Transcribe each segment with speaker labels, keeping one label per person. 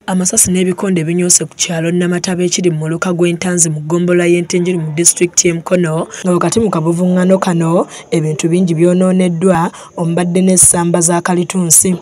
Speaker 1: Amasasi n'ebikonde binyoose ku kyalo Namataba ekiri mu muluka gw'Entanzi mu ggombolola y'Entenjeru mu disitulikiti y'e Mukono nga wakati mu kabuvuŋŋano kano ebintu bingi byonooneddwa omubadde n'essamba za kalitunsi.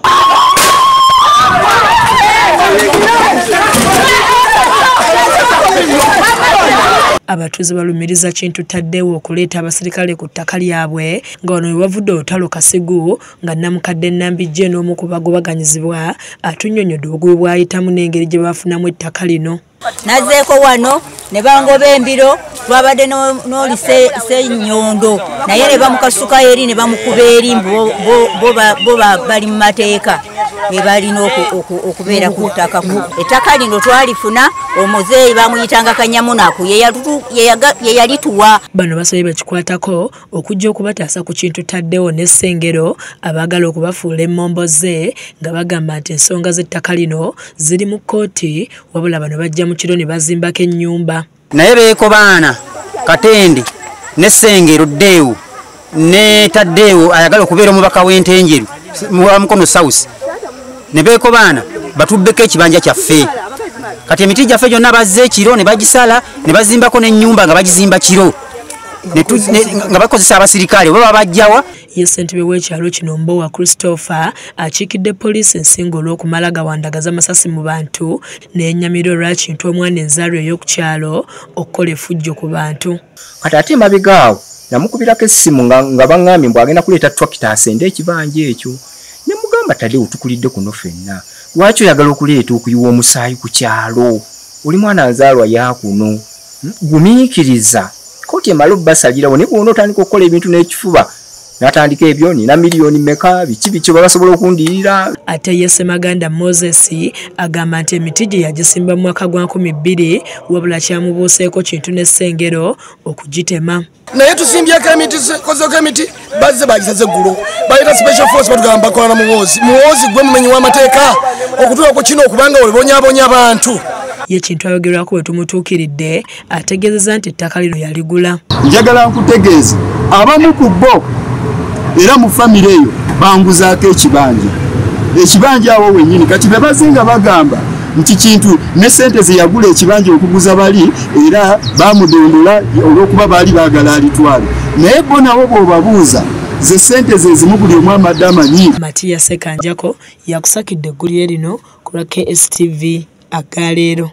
Speaker 1: Abatuuze balumiriza Kintu Taddewo okuleeta abasirikale ku ttaka lyabwe nga wano we wavudde olutalo Kasigu nga Namukadde Nambijje n'omu ku bagobaganyizibwa atunnyonnyodde obugubi bwayitamu n'engeri gye bafunamu ettaka lino.
Speaker 2: Nazeeko wano ne bangoba embiro twabadde n'oli Ssenyondo naye ne bamukasuka eri ne bamukuba eri bo bali mu mateeka be balina okubeera ku ttaka. Ettaka lino twalifuna omuzeeyi bamuyitanga Kanyamunaku ye yalituwa.
Speaker 1: Bano basabye bakikwatako okujja okubataasa ku Kintu Taddewo ne Ssengero abaagala okubafuula emmomboze nga bagamba nti ensonga z'ettaka lino ziri mu kkooti wabula bano bajja mu kiro ne bazimbako ennyumba.
Speaker 3: Naye beeko baana Katende ne Ssengero Ddeewo ne Taddewo ayagala okubeera omubaka w'Entenjeru mu Mukono South ne beeko baana batubbeko ekibanja kyaffe. Kati emiti gyaffe gyonna bazze ekiro ne bagisala ne bazimbako n'ennyumba nga bagizimba kiro nga bakozesa abasirikale baba bajjawa.
Speaker 1: Ye ssentebe w'ekyalo kino Mbowa Christopher akiikidde poliisi ensingo olw'okumala gawandagaza amasasi mu bantu n'ennyamira olwa Kintu omwana enzaalwa ey'oku kyalo okukola effujjo ku bantu.
Speaker 4: Kati ate emabega awo namukubirako essimu nga baŋŋambye mbu agenda kuleeta tractor asende ekibanja ekyo. Ne mugamba Taddewo tukulidde kuno ffenna. Lwaki oyagala okuleeta okuyiwa omusaayi ku kyalo? Oli mwana azaalwa yakuno. Gumiikiriza. Koti emala obbasalirawo ne bw'ona otandika okukola ebintu n'ekifuba. Natandika ebyo nina miliyoni meka biki basobola okundirira.
Speaker 1: Ate ye Ssemaganda Moses agamba nti emiti gye yagisimba mu mwaka gwa 2000 wabula kyamubuuseeko Kintu ne Ssengero okugitema.
Speaker 5: Naye tusimbyeko emiti kozeko emiti bazze bagisaze eggulo baleta special force batugamba bakola na muwoozi gwe mumenyi w'amateeka okutuuka ku kino okubanga olibonyabonya abantu.
Speaker 1: Ye Kintu ayogerwako bwe tumutuukiridde ategeezezza nti ettaka lino yaligula.
Speaker 6: Njagala nkutegeeze abamu ku bo era mu famire eyo banguzaako ekibanja awo wennyini kati be bazinga bagamba nti Kintu ne ssente ze yagula ekibanja okuguza bali era bamudondola olw'okuba baali baagala alitwale naye bo nabo bw'obabuuza ze ssente ze zimu buli omu amadde amanyi.
Speaker 1: Matiya Ssekanjako yakusakidde eggulire lino ku lwa KSTV akaleero.